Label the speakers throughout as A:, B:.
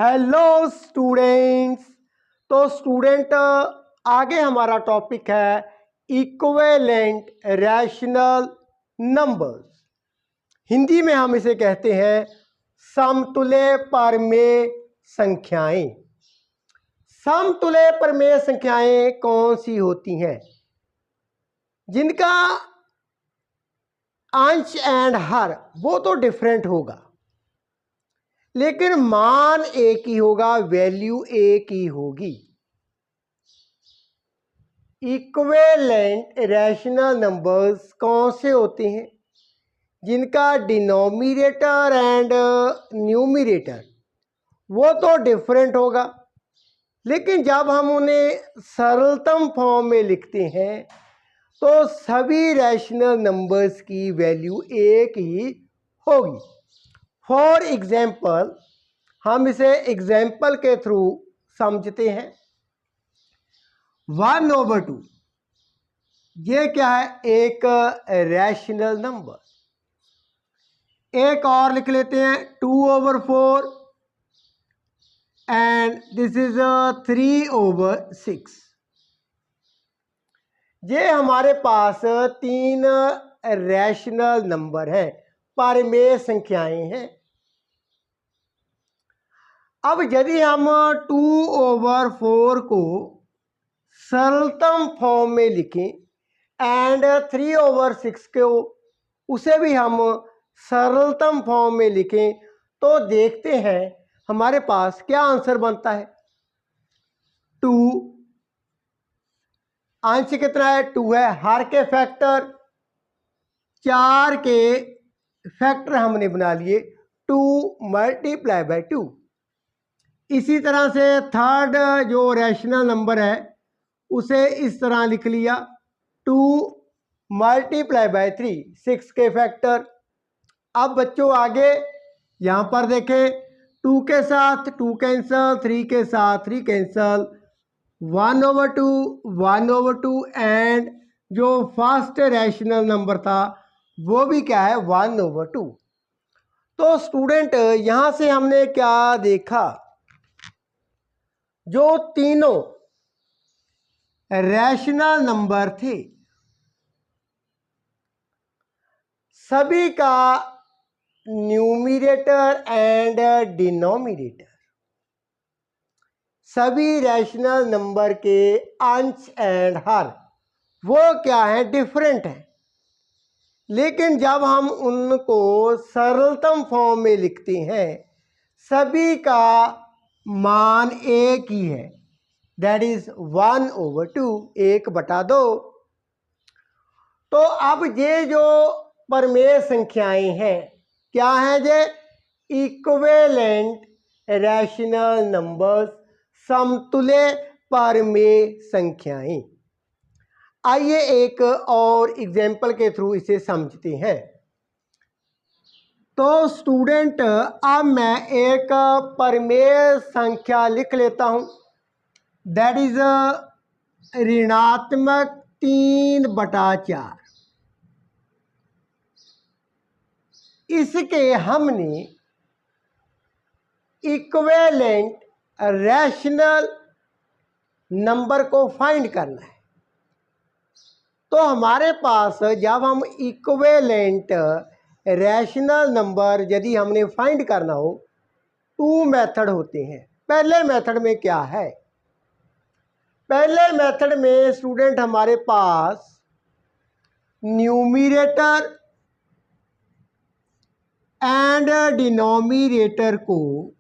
A: Hello students. तो student आगे हमारा टॉपिक है इक्विवेलेंट रैशनल नंबर्स। हिंदी में हम इसे कहते हैं समतुल्य परमेय संख्याएं। समतुल्य परमेय संख्याएं कौन सी होती हैं? जिनका अंश एंड हर वो तो डिफरेंट होगा, लेकिन मान एक ही होगा, वैल्यू एक ही होगी। इक्विवेलेंट रैशनल नंबर्स कौन से होते हैं? जिनका डिनोमिनेटर एंड न्यूमरेटर वो तो डिफरेंट होगा, लेकिन जब हम उन्हें सरलतम फॉर्म में लिखते हैं तो सभी रैशनल नंबर्स की वैल्यू एक ही होगी। फॉर एग्जाम्पल, हम इसे एग्जाम्पल के थ्रू समझते हैं। 1/2 ये क्या है? एक रैशनल नंबर। एक और लिख लेते हैं 2/4 एंड दिस इज 3/6। ये हमारे पास तीन रैशनल नंबर हैं, परमेय संख्याएं हैं। अब यदि हम 2/4 को सरलतम फॉर्म में लिखें एंड 3/6 को उसे भी हम सरलतम फॉर्म में लिखें तो देखते हैं हमारे पास क्या आंसर बनता है। 2 अंश कितना है? 2 है। हर के फैक्टर 4 के फैक्टर हमने बना लिए 2 × 2। इसी तरह से थर्ड जो रैशनल नंबर है उसे इस तरह लिख लिया 2 × 3, 6 के फैक्टर। अब बच्चों आगे यहाँ पर देखें, 2 के साथ 2 कैंसल, 3 के साथ 3 कैंसल, 1/2 1/2 एंड जो फर्स्ट रैशनल नंबर था वो भी क्या है? 1/2। तो स्टूडेंट यहाँ से हमने क्या देखा? जो तीनों रैशनल नंबर थे सभी का न्यूमरेटर एंड डिनोमिनेटर, सभी रैशनल नंबर के अंश एंड हर वो क्या है? डिफरेंट है। लेकिन जब हम उनको सरलतम फॉर्म में लिखते हैं सभी का मान एक ही है, दैट इज 1/2, 1/2। तो अब ये जो परमेय संख्याएं हैं क्या हैं? ये इक्विवेलेंट रैशनल नंबर्स, समतुल्य परमेय संख्याएं। आइए एक और एग्जाम्पल के थ्रू इसे समझते हैं। तो स्टूडेंट अब मैं एक परमेय संख्या लिख लेता हूं, दैट इज ऋणात्मक 3/4। इसके हमने इक्विवेलेंट रैशनल नंबर को फाइंड करना है। तो हमारे पास जब हम इक्विवेलेंट रैशनल नंबर यदि हमने फाइंड करना हो, 2 मेथड होते हैं। पहले मेथड में क्या है? पहले मेथड में स्टूडेंट हमारे पास न्यूमरेटर एंड डिनोमिनेटर को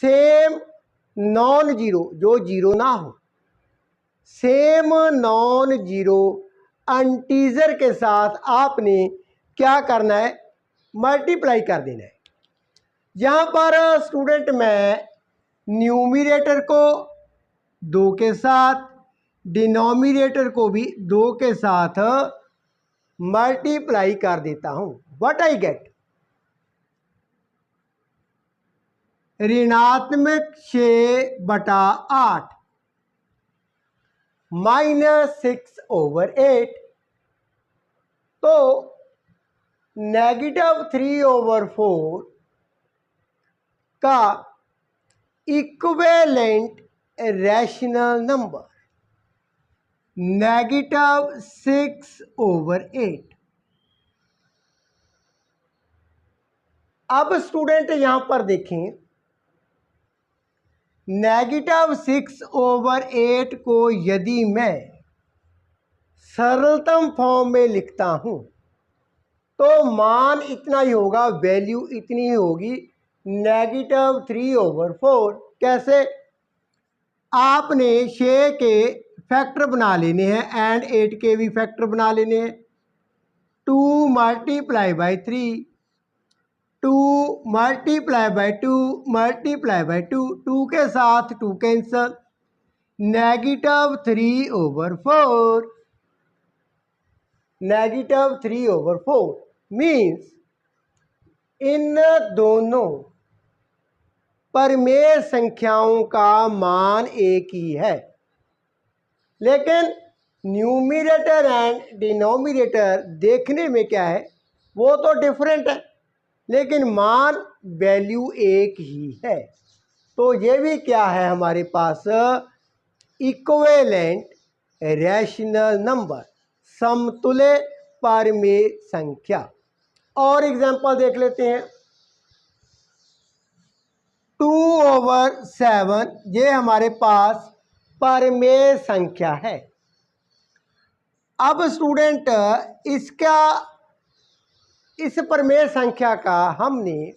A: सेम नॉन जीरो, जो जीरो ना हो, सेम नॉन जीरो इंटीजर के साथ आपने क्या करना है? मल्टीप्लाई कर देना है। यहाँ पर स्टूडेंट मैं न्यूमरेटर को 2 के साथ, डिनोमिनेटर को भी 2 के साथ मल्टीप्लाई कर देता हूँ। What I get? ऋणात्मक 6/8 -6/8। तो -3/4 का इक्विवेलेंट रैशनल नंबर -6/8। अब स्टूडेंट यहां पर देखें, -6/8 को यदि मैं सरलतम फॉर्म में लिखता हूं तो मान इतना ही होगा, वैल्यू इतनी ही होगी, -3/4। कैसे? आपने 6 के फैक्टर बना लेने हैं एंड 8 के भी फैक्टर बना लेने हैं। 2 multiply by 3, 2 multiply by 2 multiply by 2, 2 के साथ 2 कैंसल, -3/4, -3/4 मीन्स इन दोनों परमेय संख्याओं का मान एक ही है, लेकिन न्यूमिरेटर एंड डिनोमिनेटर देखने में क्या है, वो तो डिफरेंट है, लेकिन मान वैल्यू एक ही है। तो ये भी क्या है हमारे पास, इक्विवेलेंट रैशनल नंबर, समतुल्य परमेय संख्या। और एग्जांपल देख लेते हैं। 2/7 ये हमारे पास परमेय संख्या है। अब स्टूडेंट इस परमेय संख्या का हमने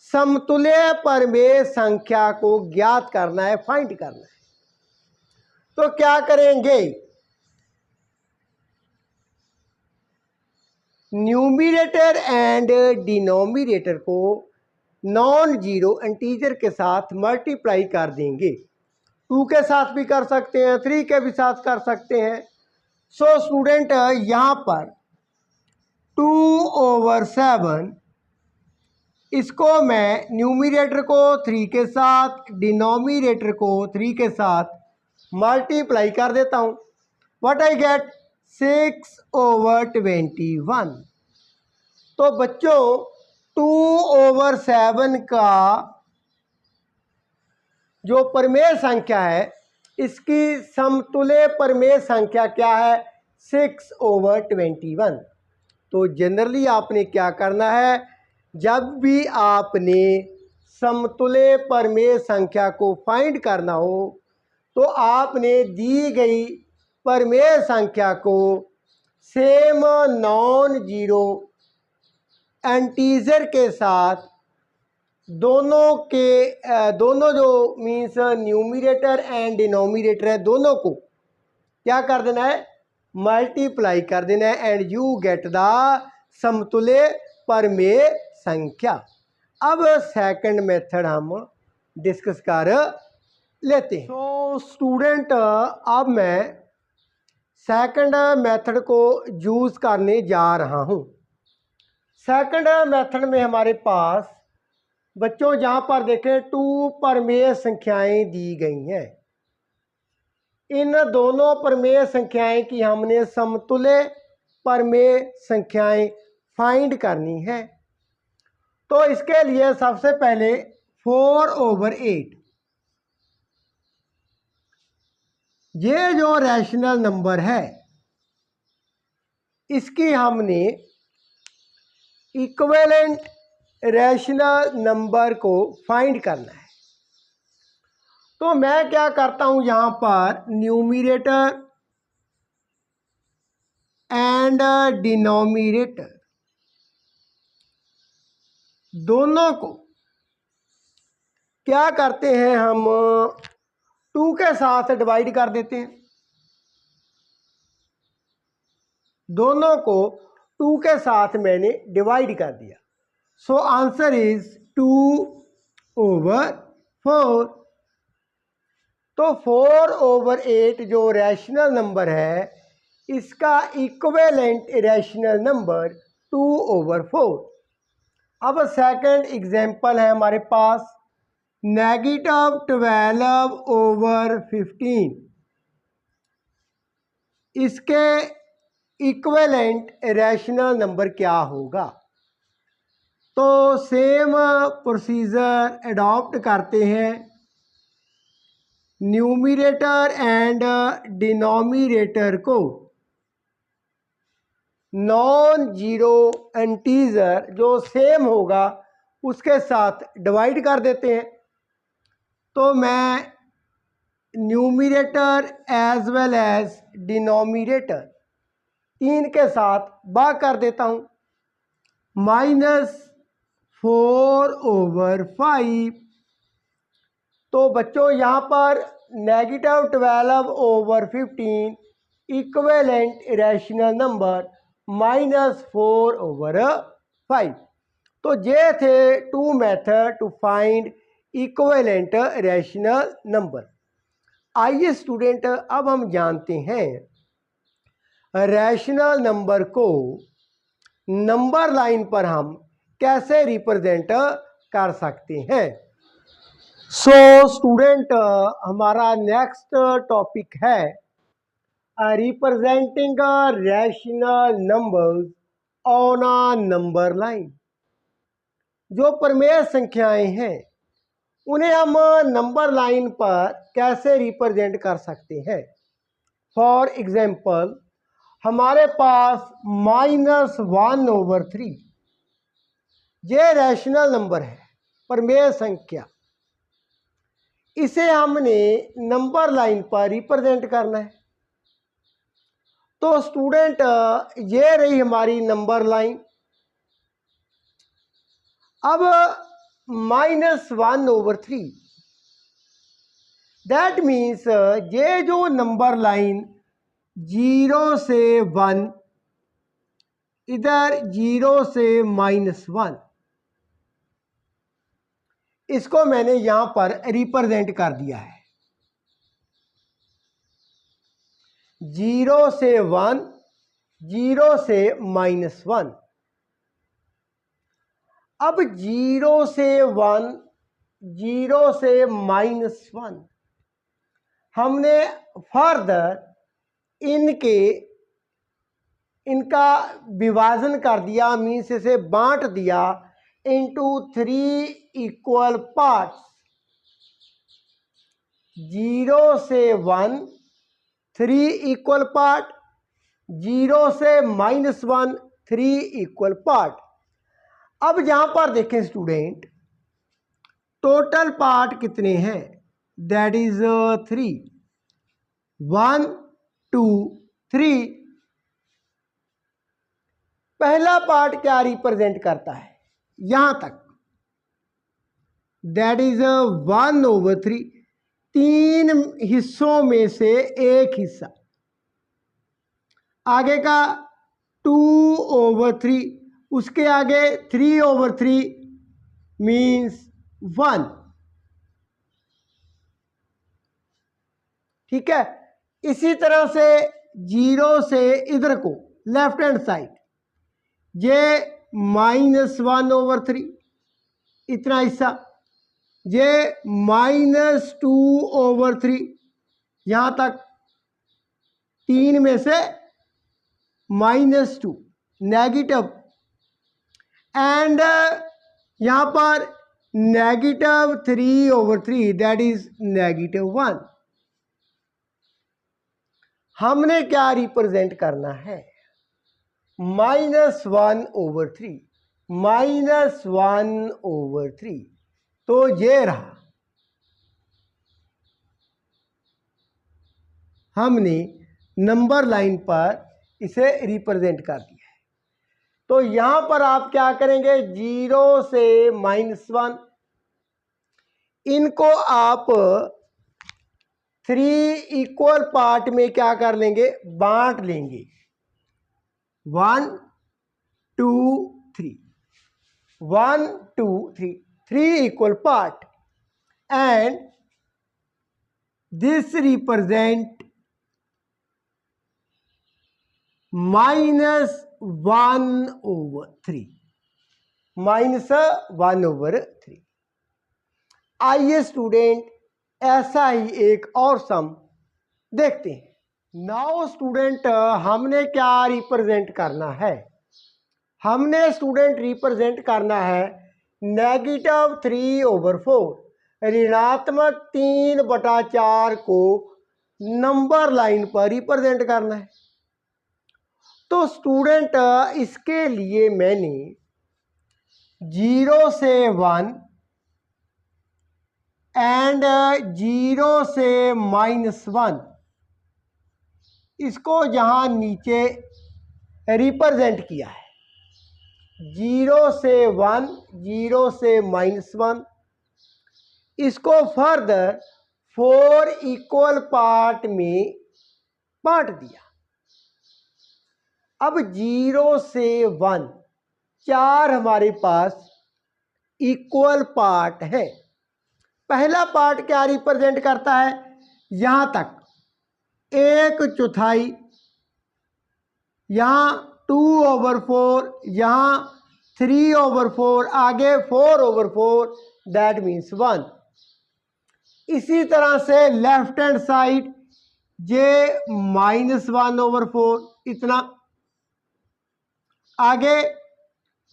A: समतुल्य परमेय संख्या को ज्ञात करना है, फाइंड करना है। तो क्या करेंगे, न्यूमिरेटर एंड डिनोमिनेटर को नॉन जीरो इंटीजर के साथ मल्टीप्लाई कर देंगे। 2 के साथ भी कर सकते हैं, 3 के भी साथ कर सकते हैं। सो स्टूडेंट यहाँ पर 2/7 इसको मैं न्यूमिरेटर को 3 के साथ, डिनोमिनेटर को 3 के साथ मल्टीप्लाई कर देता हूँ। What I get, 6/21। तो बच्चों 2/7 का जो परमेय संख्या है, इसकी समतुल्य परमेय संख्या क्या है, 6/21। तो जनरली आपने क्या करना है, जब भी आपने समतुल्य परमेय संख्या को फाइंड करना हो तो आपने दी गई परमेय संख्या को सेम नॉन जीरो इंटीजर के साथ दोनों जो मीन्स न्यूमिरेटर एंड डिनोमिनेटर है, दोनों को क्या कर देना है, मल्टीप्लाई कर देना है एंड यू गेट द समतुल्य परमेय संख्या। अब सेकंड मेथड हम डिस्कस कर लेते हैं। तो स्टूडेंट अब मैं सेकंड मेथड को यूज़ करने जा रहा हूँ। सेकंड मेथड में हमारे पास बच्चों जहाँ पर देखें 2 परमेय संख्याएं दी गई हैं। इन दोनों परमेय संख्याएं की हमने समतुल्य परमेय संख्याएं फाइंड करनी है। तो इसके लिए सबसे पहले 4/8 ये जो रैशनल नंबर है, इसकी हमने इक्विवेलेंट रैशनल नंबर को फाइंड करना है। तो मैं क्या करता हूं, यहां पर न्यूमिरेटर एंड डिनोमिनेटर दोनों को क्या करते हैं, हम 2 के साथ डिवाइड कर देते हैं। दोनों को 2 के साथ मैंने डिवाइड कर दिया। So answer is 2/4। तो 4/8 जो रैशनल नंबर है, इसका इक्विवेलेंट रैशनल नंबर 2/4। अब सेकंड एग्जांपल है हमारे पास -12/15। इसके इक्विवेलेंट रैशनल नंबर क्या होगा? तो सेम प्रोसीजर अडॉप्ट करते हैं, न्यूमरेटर एंड डिनोमिनेटर को नॉन जीरो इंटीजर जो सेम होगा उसके साथ डिवाइड कर देते हैं। तो मैं numerator as well as denominator तीन के साथ भाग कर देता हूँ। -4/5। तो बच्चों यहाँ पर -12/15 इक्विवेलेंट इरेशनल नंबर -4/5। तो ये थे two method to find equivalent irrational number. आइए स्टूडेंट, अब हम जानते हैं रैशनल नंबर को नंबर लाइन पर हम कैसे रिप्रेजेंट कर सकते हैं। सो स्टूडेंट, हमारा नेक्स्ट टॉपिक है representing rational numbers on a number line. जो प्रमेय संख्याएं हैं उन्हें हम नंबर लाइन पर कैसे रिप्रेजेंट कर सकते हैं। फॉर एग्जाम्पल, हमारे पास -1/3 ये रैशनल नंबर है, प्रमेय संख्या। इसे हमने नंबर लाइन पर रिप्रेजेंट करना है। तो स्टूडेंट, ये रही हमारी नंबर लाइन। अब -1/3 दैट मीन्स ये जो नंबर लाइन 0 से 1, इधर 0 से -1, इसको मैंने यहां पर रिप्रेजेंट कर दिया है। 0 से 1, 0 से -1। अब 0 से 1, 0 से -1 हमने फर्दर इनका विभाजन कर दिया, मीन्स इसे बांट दिया इनटू 3 इक्वल पार्ट्स। 0 से 1 3 इक्वल पार्ट, 0 से -1 3 इक्वल पार्ट। अब यहां पर देखें स्टूडेंट, टोटल पार्ट कितने हैं, दैट इज 3, 1 2 3। पहला पार्ट क्या रिप्रेजेंट करता है यहां तक, दैट इज 1/3, 3 हिस्सों में से एक हिस्सा। आगे का 2/3, उसके आगे 3/3 मीन्स 1। ठीक है। इसी तरह से 0 से इधर को लेफ्ट हैंड साइड, ये -1/3 इतना हिस्सा, ये -2/3 यहां तक, 3 में से -2 नेगेटिव, एंड यहां पर -3/3 दैट इज -1। हमने क्या रिप्रेजेंट करना है, -1/3, -1/3। तो ये रहा, हमने नंबर लाइन पर इसे रिप्रेजेंट कर दिया है। तो यहां पर आप क्या करेंगे, 0 से -1 इनको आप 3 इक्वल पार्ट में क्या कर लेंगे, बांट लेंगे। 1 2 3, 1 2 3, 3 equal part, and this represent -1/3, -1/3। आइए स्टूडेंट, ऐसा ही एक और सम देखते हैं। नाउ स्टूडेंट, हमने क्या रिप्रेजेंट करना है, हमने स्टूडेंट रिप्रेजेंट करना है -3/4, ऋणात्मक 3/4 को नंबर लाइन पर रिप्रेजेंट करना है। तो स्टूडेंट इसके लिए मैंने 0 से 1 एंड 0 से -1 इसको जहां नीचे रिप्रेजेंट किया है, 0 से 1, 0 से -1, इसको फर्दर 4 इक्वल पार्ट में बांट दिया। अब 0 से 1 4 हमारे पास इक्वल पार्ट है। पहला पार्ट क्या रिप्रेजेंट करता है, यहां तक 1/4, यहाँ 2/4, यहाँ 3/4, आगे 4/4, दैट मीन्स 1। इसी तरह से लेफ्ट हैंड साइड ये -1/4 इतना, आगे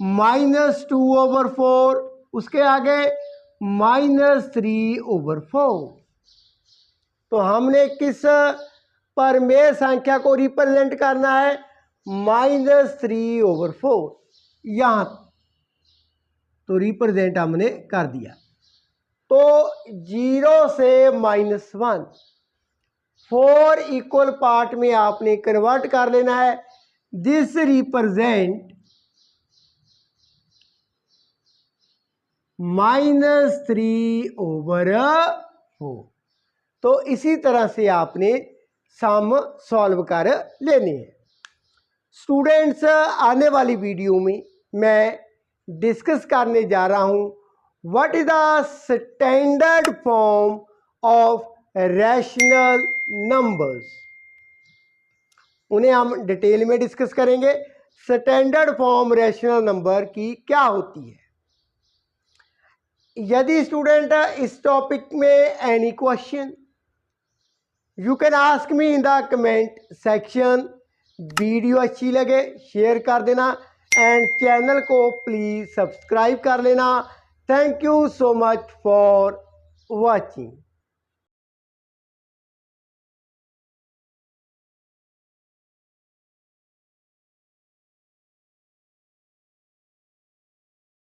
A: -2/4, उसके आगे -3/4। तो हमने किस परमेय संख्या को रिप्रेजेंट करना है, -3/4, यहाँ तो रिप्रेजेंट हमने कर दिया। तो 0 से -1 4 इक्वल पार्ट में आपने कन्वर्ट कर लेना है। This represent -3/4। तो इसी तरह से आपने सम सॉल्व कर लेने हैं। स्टूडेंट्स, आने वाली वीडियो में मैं डिस्कस करने जा रहा हूं what is the standard form of rational numbers. उन्हें हम डिटेल में डिस्कस करेंगे। स्टैंडर्ड फॉर्म रैशनल नंबर की क्या होती है। यदि स्टूडेंट इस टॉपिक में any question, you can ask me in the comment section. Video अच्छी लगे शेयर कर देना एंड चैनल को प्लीज सब्सक्राइब कर लेना। Thank you so much for watching.